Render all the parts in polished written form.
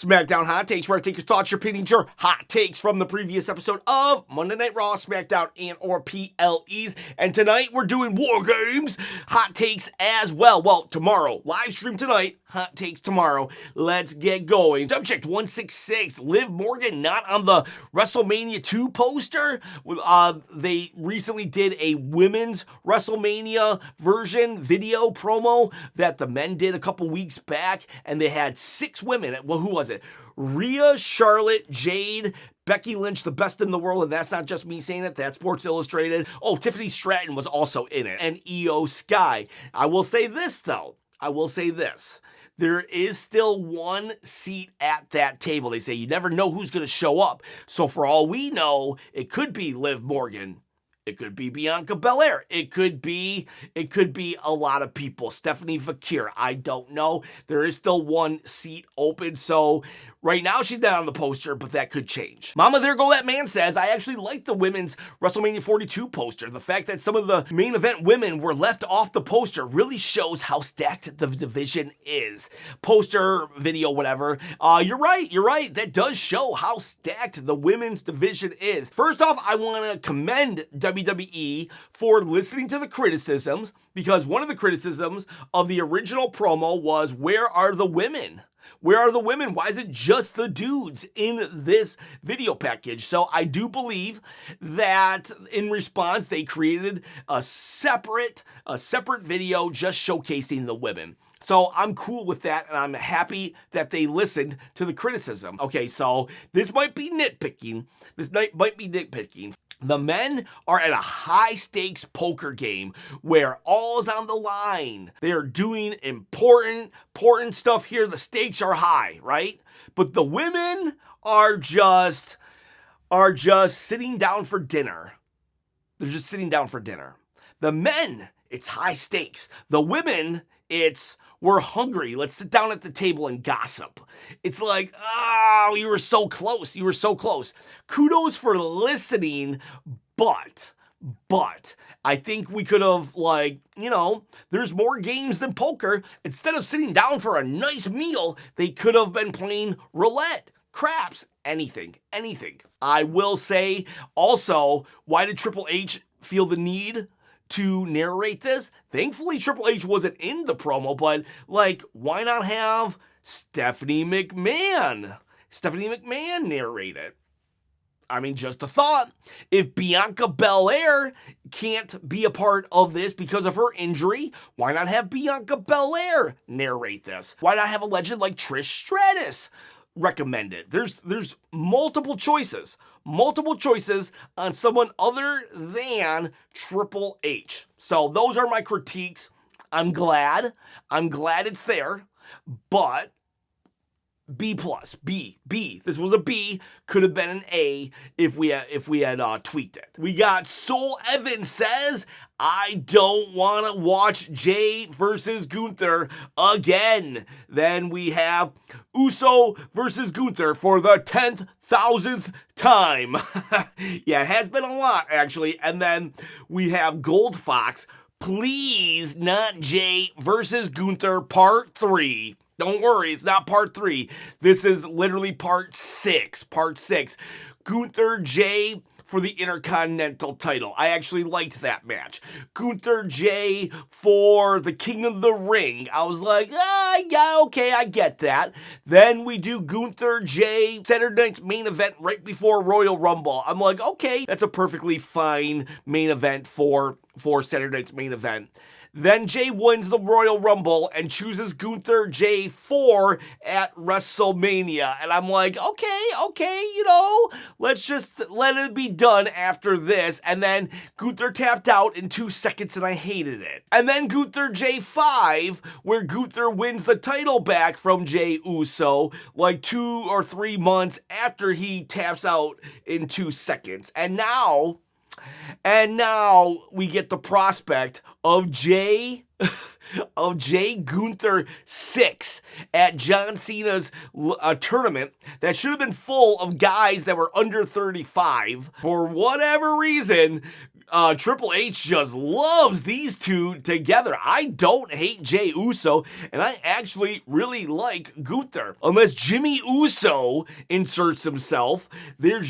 SmackDown Hot Takes, where I take your thoughts, your opinions, your hot takes from the previous episode of Monday Night Raw, SmackDown, and or PLEs. And tonight we're doing War Games hot takes as well. Well, tomorrow, live stream tonight, hot takes tomorrow. Let's get going. Subject 166, Liv Morgan not on the WrestleMania 2 poster. They recently did a women's WrestleMania version video promo that the men did a couple weeks back, and they had 6 women. Well, who was it? Rhea, Charlotte, Jade, Becky Lynch, the best in the world, and that's not just me saying it, that's Sports Illustrated. Oh, Tiffany Stratton was also in it, and Io Sky. I will say this, though. There is still one seat at that table. They say you never know who's going to show up. So for all we know, it could be Liv Morgan. It could be Bianca Belair. It could be a lot of people. Stephanie Vakir. I don't know. There is still one seat open. So right now she's not on the poster, but that could change. Mama, there go that man says, I actually like the women's WrestleMania 42 poster. The fact that some of the main event women were left off the poster really shows how stacked the division is. Poster, video, whatever. You're right. That does show how stacked the women's division is. First off, I want to commend WWE for listening to the criticisms, because one of the criticisms of the original promo was, where are the women? Where are the women? Why is it just the dudes in this video package? So I do believe that in response, they created a separate video just showcasing the women. So I'm cool with that, and I'm happy that they listened to the criticism. Okay, so this might be nitpicking. The men are at a high-stakes poker game where all is on the line. They are doing important stuff here. The stakes are high, right? But the women are just sitting down for dinner. They're just sitting down for dinner. The men, it's high stakes. The women, it's, we're hungry. Let's sit down at the table and gossip. It's like, oh, you were so close. Kudos for listening, but I think we could have, there's more games than poker. Instead of sitting down for a nice meal, they could have been playing roulette, craps, anything. I will say also, why did Triple H feel the need to narrate this? Thankfully, Triple H wasn't in the promo, but why not have Stephanie McMahon narrate it? I mean, just a thought. If Bianca Belair can't be a part of this because of her injury, why not have Bianca Belair narrate this? Why not have a legend like Trish Stratus recommend it? There's multiple choices on someone other than Triple H. So those are my critiques. I'm glad it's there, but B+, B. This was a B, could have been an A if we had tweaked it. We got Soul Evans says, I don't want to watch Jay versus Gunther again. Then we have Uso versus Gunther for the 10,000th time. Yeah, it has been a lot, actually. And then we have Gold Fox, please not Jay versus Gunther part 3. Don't worry, it's not part 3. This is literally part 6. Gunther Jay for the Intercontinental title. I actually liked that match. Gunther Jay for the King of the Ring. I was like, yeah, okay, I get that. Then we do Gunther Jay Saturday night's main event right before Royal Rumble. I'm like, okay, that's a perfectly fine main event for Saturday night's main event. Then Jay wins the Royal Rumble and chooses Gunther Jay 4 at WrestleMania. And I'm like, okay, let's just let it be done after this. And then Gunther tapped out in 2 seconds and I hated it. And then Gunther Jay 5, where Gunther wins the title back from Jay Uso 2 or 3 months after he taps out in 2 seconds. And now we get the prospect of Jay Gunther 6 at John Cena's tournament that should have been full of guys that were under 35. For whatever reason, Triple H just loves these two together. I don't hate Jey Uso, and I actually really like Gunther. Unless Jimmy Uso inserts himself, their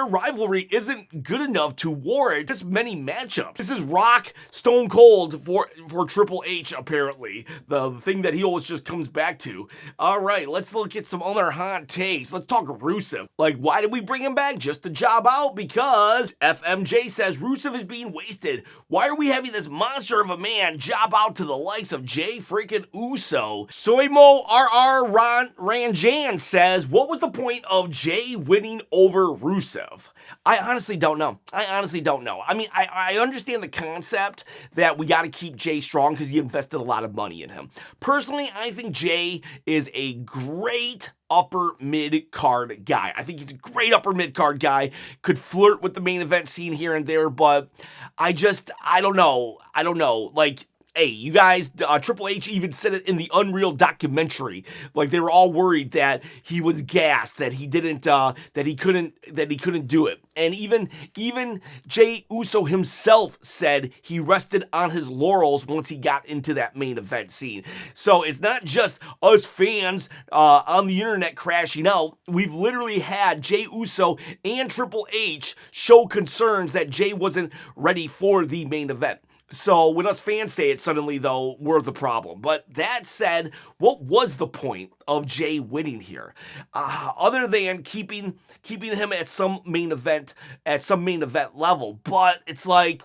rivalry isn't good enough to warrant this many matchups. This is Rock Stone Cold for Triple H, apparently. The thing that he always just comes back to. All right, let's look at some other hot takes. Let's talk Rusev. Like, why did we bring him back? Just to job out? Because FMJ says Rusev is being wasted. Why are we having this monster of a man job out to the likes of Jey freaking Uso? Soymo RR Ranjan says, what was the point of Jey winning over Rusev? I honestly don't know. I mean, I understand the concept that we got to keep Jey strong because you invested a lot of money in him. Personally, I think Jey is a great upper mid-card guy. I think he's a great upper mid-card guy. Could flirt with the main event scene here and there, but I don't know. Like, hey, you guys, Triple H even said it in the Unreal documentary. Like, they were all worried that he was gassed, that he couldn't do it. And even Jey Uso himself said he rested on his laurels once he got into that main event scene. So it's not just us fans on the internet crashing out. We've literally had Jey Uso and Triple H show concerns that Jey wasn't ready for the main event. So when us fans say it, suddenly, though, we're the problem. But that said, what was the point of Jey winning here? Other than keeping him at some main event level. But it's like,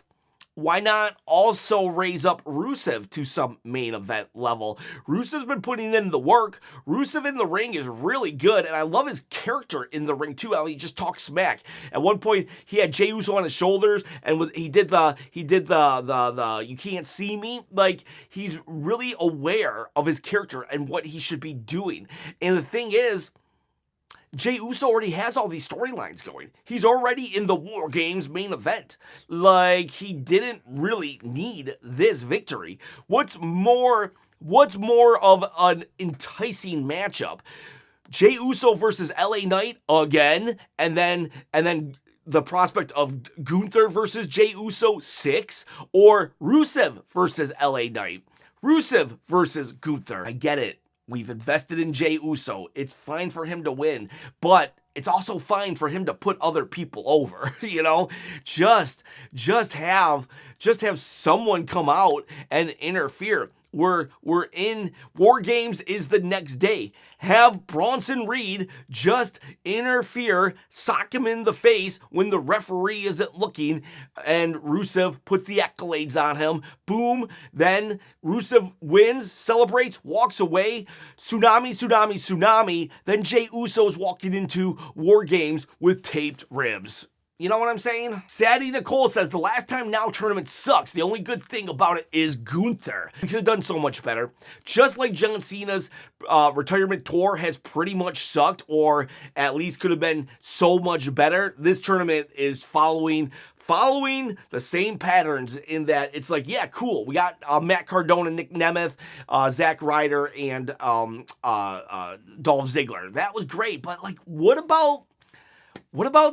why not also raise up Rusev to some main event level? Rusev's been putting in the work. Rusev in the ring is really good, and I love his character in the ring too. How he just talks smack. At one point, he had Jey Uso on his shoulders, and he did the you can't see me. Like, he's really aware of his character and what he should be doing. And the thing is, Jey Uso already has all these storylines going. He's already in the War Games main event. Like, he didn't really need this victory. What's more of an enticing matchup? Jey Uso versus LA Knight again, and then the prospect of Gunther versus Jey Uso 6, or Rusev versus LA Knight. Rusev versus Gunther. I get it. We've invested in Jey Uso. It's fine for him to win, but it's also fine for him to put other people over, you know? Just have someone come out and interfere. We're in War Games is the next day. Have Bronson Reed just interfere, sock him in the face when the referee isn't looking, and Rusev puts the accolades on him. Boom. Then Rusev wins, celebrates, walks away. Tsunami. Then Jey Uso's walking into War Games with taped ribs. You know what I'm saying? Sadie Nicole says, the last time Now tournament sucks. The only good thing about it is Gunther. We could have done so much better. Just like John Cena's retirement tour has pretty much sucked, or at least could have been so much better, this tournament is following the same patterns in that it's like, yeah, cool. We got Matt Cardona, Nick Nemeth, Zack Ryder, and Dolph Ziggler. That was great. But, like, what about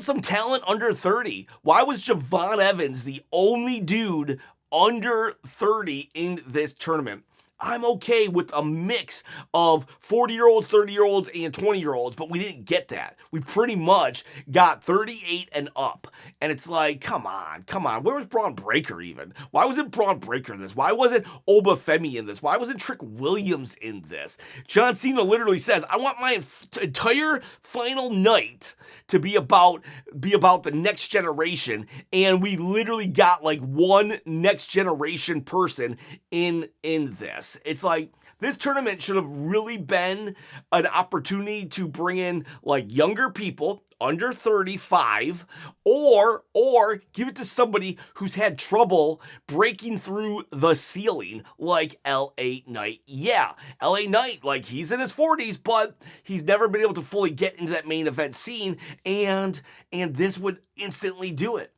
some talent under 30? Why was Javon Evans the only dude under 30 in this tournament? I'm okay with a mix of 40-year-olds, 30-year-olds, and 20-year-olds, but we didn't get that. We pretty much got 38 and up. And it's like, come on. Where was Braun Breaker even? Why wasn't Braun Breaker in this? Why wasn't Obafemi in this? Why wasn't Trick Williams in this? John Cena literally says, I want my entire final night to be about the next generation, and we literally got like one next generation person in this. It's like, this tournament should have really been an opportunity to bring in like younger people under 35, or give it to somebody who's had trouble breaking through the ceiling, like LA Knight. Yeah, LA Knight, like, he's in his 40s, but he's never been able to fully get into that main event scene, and this would instantly do it.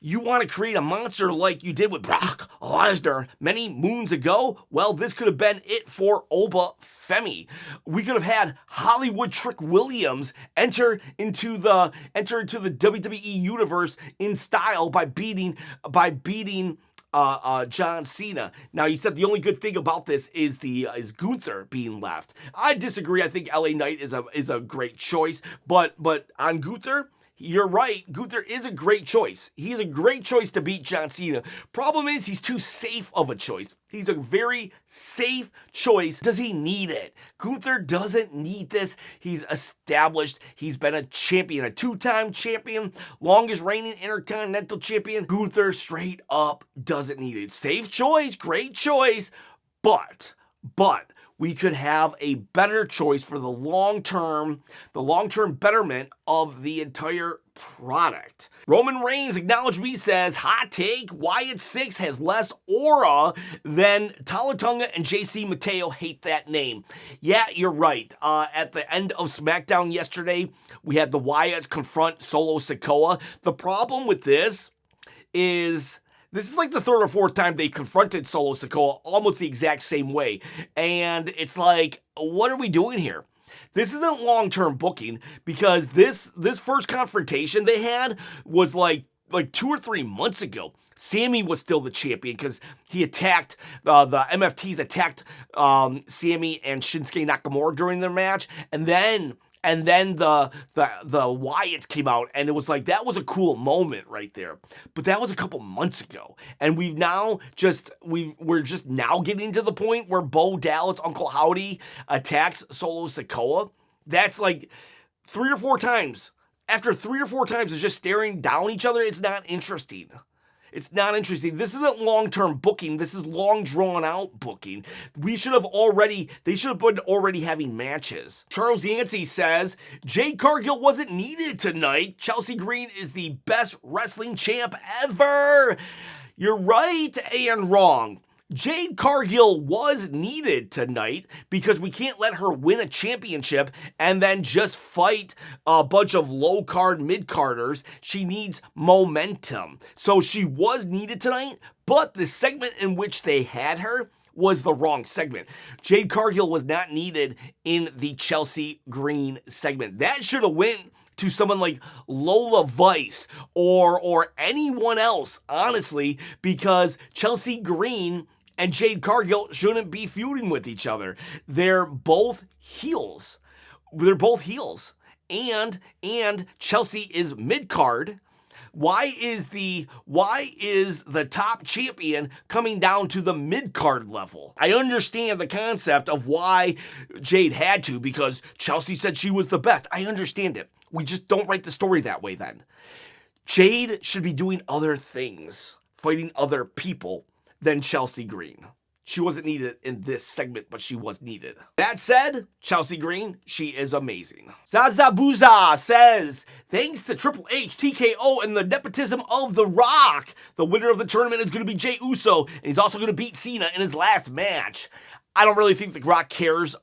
You want to create a monster like you did with Brock Lesnar many moons ago? Well, this could have been it for Oba Femi. We could have had Hollywood Trick Williams enter into the WWE universe in style by beating John Cena. Now, you said the only good thing about this is Gunther being left. I disagree. I think LA Knight is a great choice, but on Gunther, you're right. Gunther is a great choice. He's a great choice to beat John Cena. Problem is, he's too safe of a choice. He's a very safe choice. Does he need it? Gunther doesn't need this. He's established. He's been a champion, a 2-time champion, longest reigning Intercontinental champion. Gunther straight up doesn't need it. Safe choice, great choice, but we could have a better choice for the long-term betterment of the entire product. Roman Reigns acknowledged me, says, hot take, Wyatt 6 has less aura than Talatunga and JC Mateo. Hate that name. Yeah, you're right. At the end of SmackDown yesterday, we had the Wyatts confront Solo Sikoa. The problem with this is like the third or fourth time they confronted Solo Sikoa almost the exact same way. And it's like, what are we doing here? This isn't long-term booking, because this first confrontation they had was like 2 or 3 months ago. Sammy was still the champion because he attacked, the MFTs attacked Sammy and Shinsuke Nakamura during their match. And then the Wyatts came out, and it was like, that was a cool moment right there. But that was a couple months ago. And we're just now getting to the point where Bo Dallas, Uncle Howdy, attacks Solo Sikoa. That's like 3 or 4 times. After 3 or 4 times of just staring down each other, it's not interesting. It's not interesting. This isn't long-term booking. This is long drawn-out booking. They should have been already having matches. Charles Yancey says, Jade Cargill wasn't needed tonight. Chelsea Green is the best wrestling champ ever. You're right and wrong. Jade Cargill was needed tonight because we can't let her win a championship and then just fight a bunch of low-card, mid-carders. She needs momentum. So she was needed tonight, but the segment in which they had her was the wrong segment. Jade Cargill was not needed in the Chelsea Green segment. That should have went to someone like Lola Vice or anyone else, honestly, because Chelsea Green and Jade Cargill shouldn't be feuding with each other. They're both heels. And Chelsea is mid-card. Why is the top champion coming down to the mid-card level? I understand the concept of why Jade had to, because Chelsea said she was the best. I understand it. We just don't write the story that way then. Jade should be doing other things, fighting other people, than Chelsea Green. She wasn't needed in this segment, but she was needed. That said, Chelsea Green, she is amazing. Zazabuza says, thanks to Triple H, TKO, and the nepotism of The Rock, the winner of the tournament is going to be Jey Uso, and he's also going to beat Cena in his last match. I don't really think The Rock cares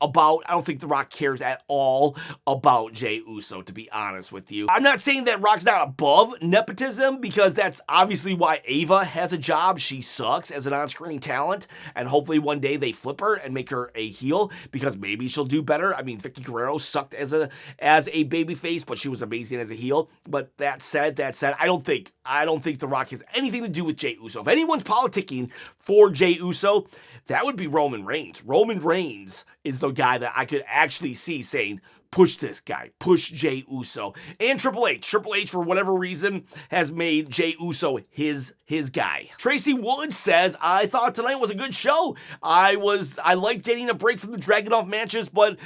at all about Jey Uso, to be honest with you. I'm not saying that Rock's not above nepotism, because that's obviously why Ava has a job. She sucks as an on-screen talent, and hopefully one day they flip her and make her a heel, because maybe she'll do better. I mean, Vicky Guerrero sucked as a babyface, but she was amazing as a heel. But that said, I don't think The Rock has anything to do with Jey Uso. If anyone's politicking for Jey Uso, that would be Roman Reigns. Roman Reigns is the guy that I could actually see saying, push this guy, push Jey Uso. And Triple H. Triple H, for whatever reason, has made Jey Uso his guy. Tracy Woods says, I thought tonight was a good show. I liked getting a break from the Dragunov matches, but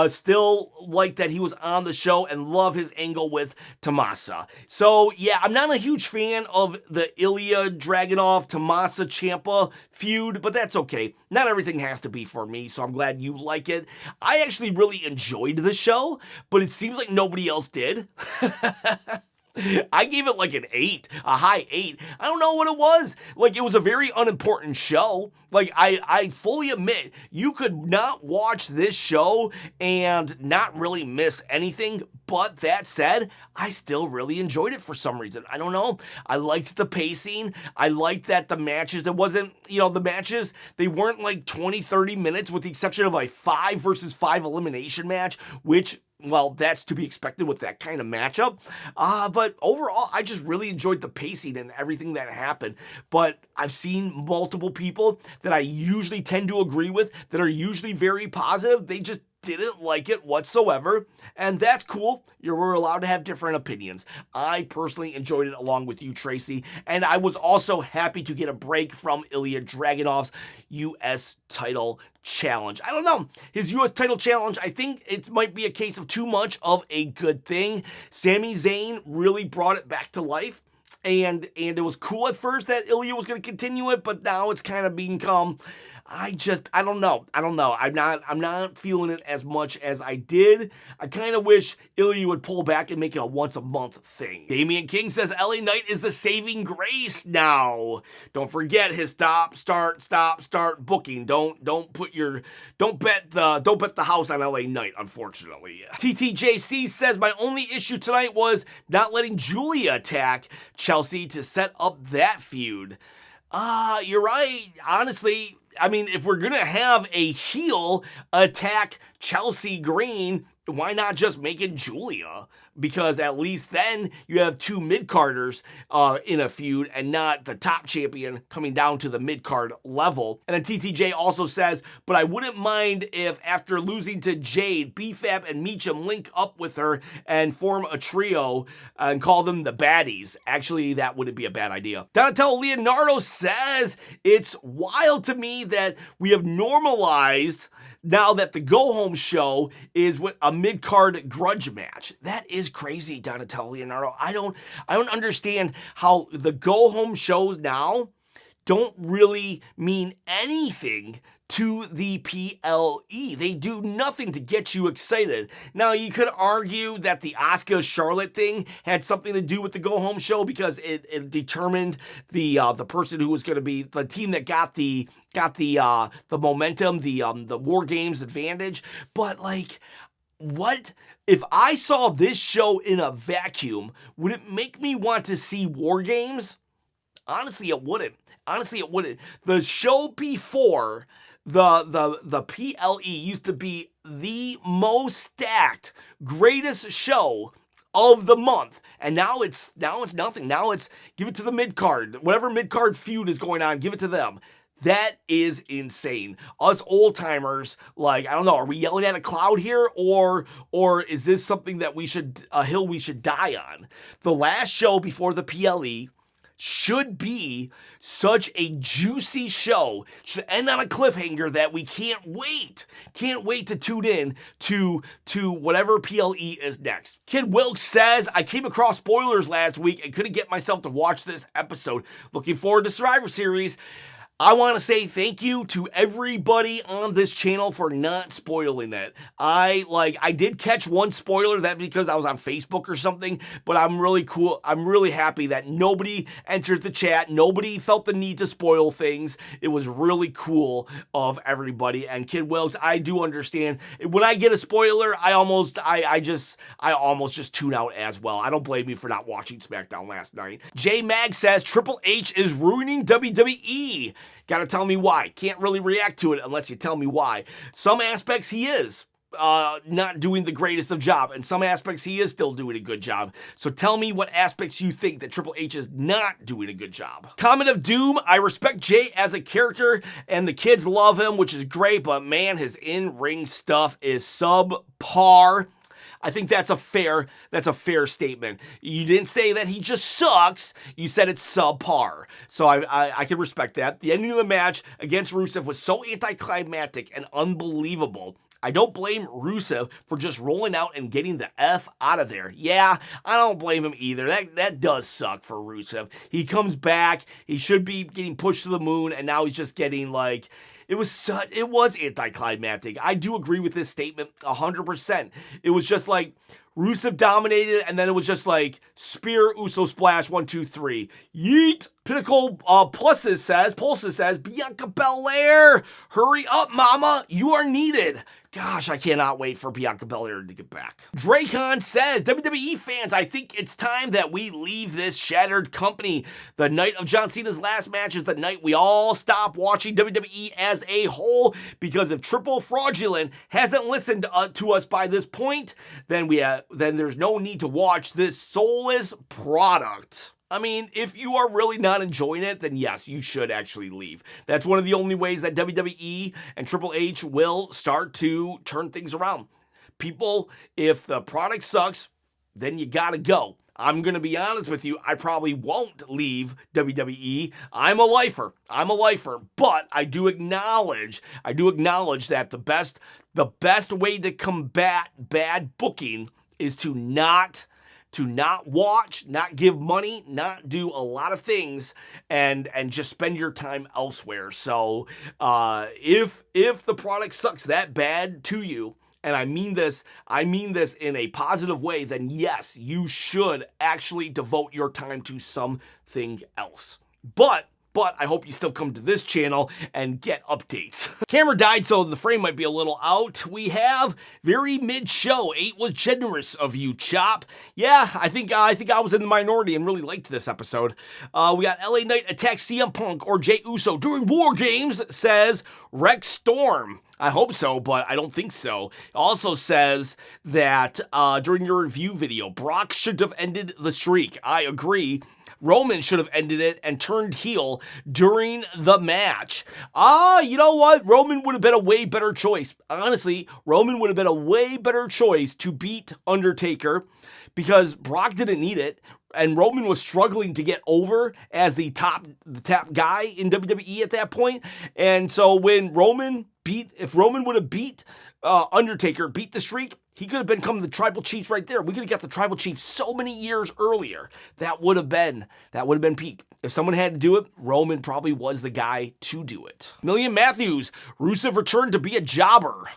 still like that he was on the show and love his angle with Tomasa. So yeah, I'm not a huge fan of the Ilya Dragunov Tomasa Ciampa feud, but that's okay. Not everything has to be for me, so I'm glad you like it. I actually really enjoyed the show, but it seems like nobody else did. I gave it like an 8, a high 8. I don't know what it was. Like, it was a very unimportant show. Like, I fully admit, you could not watch this show and not really miss anything. But that said, I still really enjoyed it for some reason. I don't know. I liked the pacing. I liked that the matches, it wasn't, the matches, they weren't like 20, 30 minutes with the exception of like 5 versus 5 elimination match, which, well, that's to be expected with that kind of matchup. But overall, I just really enjoyed the pacing and everything that happened. But I've seen multiple people that I usually tend to agree with that are usually very positive. They just didn't like it whatsoever, and that's cool. We're allowed to have different opinions. I personally enjoyed it along with you, Tracy, and I was also happy to get a break from Ilya Dragunov's U.S. title challenge. I don't know. His U.S. title challenge, I think it might be a case of too much of a good thing. Sami Zayn really brought it back to life. And it was cool at first that Ilya was going to continue it, but now it's kind of become, I don't know. I'm not feeling it as much as I did. I kind of wish Ilya would pull back and make it a once a month thing. Damian King says LA Knight is the saving grace now. Don't forget his stop, start booking. Don't bet the house on LA Knight, unfortunately. TTJC says my only issue tonight was not letting Julia attack Chelsea to set up that feud. You're right. Honestly, I mean, if we're going to have a heel attack Chelsea Green, why not just make it Julia? Because at least then you have two mid-carders in a feud and not the top champion coming down to the mid-card level. And then TTJ also says, but I wouldn't mind if after losing to Jade, BFAB and Meacham link up with her and form a trio and call them the baddies. Actually, that wouldn't be a bad idea. Donatello Leonardo says, it's wild to me that we have normalized now that the go-home show is with a mid-card grudge match. That is crazy, Donatello Leonardo. I don't understand how the go-home shows now don't really mean anything to the PLE. They do nothing to get you excited. Now, you could argue that the Asuka Charlotte thing had something to do with the go-home show because it determined the person who was going to be the team that got the momentum, the War Games advantage. But like, what if I saw this show in a vacuum? Would it make me want to see War Games? Honestly, it wouldn't. The show before the PLE used to be the most stacked, greatest show of the month, and now it's nothing. Now it's give it to the mid card, whatever mid card feud is going on, give it to them. That is insane. Us old timers, like, I don't know, are we yelling at a cloud here, or is this something that a hill we should die on? The last show before the PLE should be such a juicy show, should end on a cliffhanger that we can't wait to tune in to whatever PLE is next. Kid Wilkes says, I came across spoilers last week and couldn't get myself to watch this episode. Looking forward to Survivor Series. I want to say thank you to everybody on this channel for not spoiling it. I did catch one spoiler, that because I was on Facebook or something, but I'm really cool. I'm really happy that nobody entered the chat. Nobody felt the need to spoil things. It was really cool of everybody. And Kid Wilkes, I do understand. When I get a spoiler, I almost just tune out as well. I don't blame you for not watching SmackDown last night. J Mag says Triple H is ruining WWE. Gotta tell me why. Can't really react to it unless you tell me why. Some aspects he is not doing the greatest of job, and some aspects he is still doing a good job. So tell me what aspects you think that Triple H is not doing a good job. Comment of Doom, I respect Jay as a character, and the kids love him, which is great, but man, his in-ring stuff is subpar. I think that's a fair statement. You didn't say that he just sucks. You said it's subpar. So I can respect that. The ending of the match against Rusev was so anticlimactic and unbelievable. I don't blame Rusev for just rolling out and getting the F out of there. Yeah, I don't blame him either. That does suck for Rusev. He comes back. He should be getting pushed to the moon, and now he's just getting like, It was anticlimactic. I do agree with this statement 100%. It was just like Rusev dominated, and then it was just like spear, Uso splash, 1, 2, 3. Yeet. Pinnacle Pulses says, Bianca Belair, hurry up, mama. You are needed. Gosh, I cannot wait for Bianca Belair to get back. Dracon says, WWE fans, I think it's time that we leave this shattered company. The night of John Cena's last match is the night we all stop watching WWE as a whole, because if Triple Fraudulent hasn't listened to us by this point, then there's no need to watch this soulless product. I mean, if you are really not enjoying it, then yes, you should actually leave. That's one of the only ways that WWE and Triple H will start to turn things around. People, if the product sucks, then you gotta go. I'm going to be honest with you, I probably won't leave WWE. I'm a lifer, but I do acknowledge that the best way to combat bad booking is to not watch, not give money, not do a lot of things, and just spend your time elsewhere. So if the product sucks that bad to you, and I mean this in a positive way, then yes, you should actually devote your time to something else. But I hope you still come to this channel and get updates. Camera died, so the frame might be a little out. We have very mid-show. 8 was generous of you, Chop. Yeah, I think I was in the minority and really liked this episode. We got LA Knight attacks CM Punk or Jey Uso during War Games, says Rex Storm. I hope so, but I don't think so. Also says that during your review video, Brock should have ended the streak. I agree. Roman should have ended it and turned heel during the match. You know what? Roman would have been a way better choice. Honestly, Roman would have been a way better choice to beat Undertaker, because Brock didn't need it, and Roman was struggling to get over as the top guy in WWE at that point. And so when if Roman would have beat Undertaker, beat the streak, he could have become the Tribal Chief right there. We could have got the Tribal Chief so many years earlier. That would have been peak. If someone had to do it, Roman probably was the guy to do it. Million Matthews, Rusev returned to be a jobber.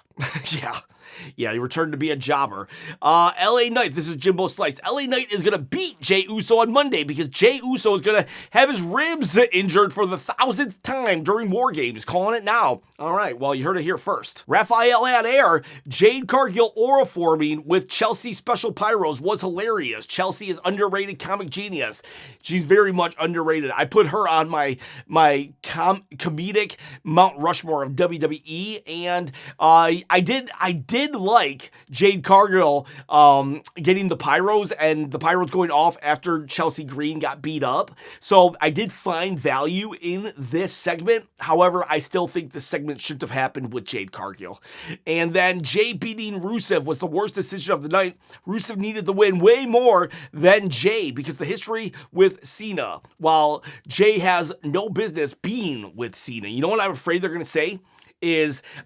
Yeah, he returned to be a jobber. LA Knight, this is Jimbo Slice. LA Knight is going to beat Jey Uso on Monday because Jey Uso is going to have his ribs injured for the 1,000th time during War Games. Calling it now. All right, well, you heard it here first. Raphael on air, Jade Cargill aura forming with Chelsea Special Pyros was hilarious. Chelsea is underrated comic genius. She's very much underrated. I put her on my comedic Mount Rushmore of WWE, and I did like Jade Cargill getting the pyros and the pyros going off after Chelsea Green got beat up. So I did find value in this segment. However, I still think this segment shouldn't have happened with Jade Cargill. And then Jay beating Rusev was the worst decision of the night. Rusev needed the win way more than Jay because the history with Cena, while Jay has no business being with Cena. You know what I'm afraid they're going to say?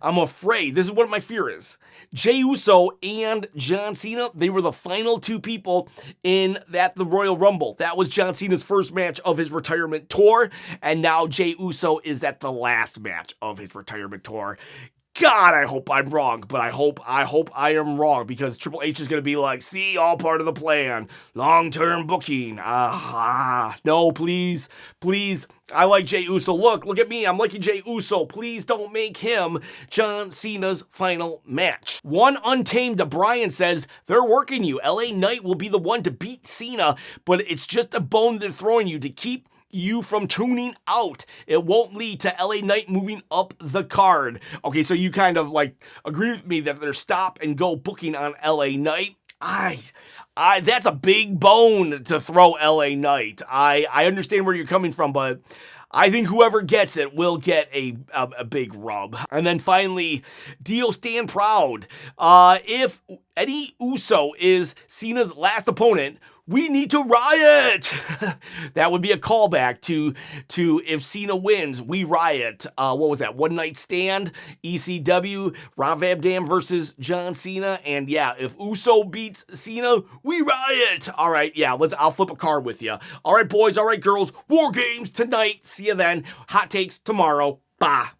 I'm afraid, this is what my fear is. Jey Uso and John Cena, they were the final two people in the Royal Rumble. That was John Cena's first match of his retirement tour, and now Jey Uso is at the last match of his retirement tour. God, I hope I'm wrong, but I hope I am wrong, because Triple H is going to be like, see, all part of the plan. Long-term booking. No, please. I like Jey Uso. Look at me. I'm liking Jey Uso. Please don't make him John Cena's final match. One Untamed Brian says, they're working you. LA Knight will be the one to beat Cena, but it's just a bone they're throwing you to keep you from tuning out. It won't lead to LA Knight moving up the card. Okay, so you kind of like agree with me that they're stop and go booking on LA Knight. That's a big bone to throw LA Knight. I understand where you're coming from, but I think whoever gets it will get a big rub. And then finally, Dio Stand Proud. If Eddie Uso is Cena's last opponent, we need to riot. That would be a callback to if Cena wins, we riot. What was that? One Night Stand, ECW, Rob Van Dam versus John Cena. And yeah, if Uso beats Cena, we riot. All right, yeah, I'll flip a card with you. All right, boys, all right, girls, War Games tonight. See you then. Hot takes tomorrow. Bye.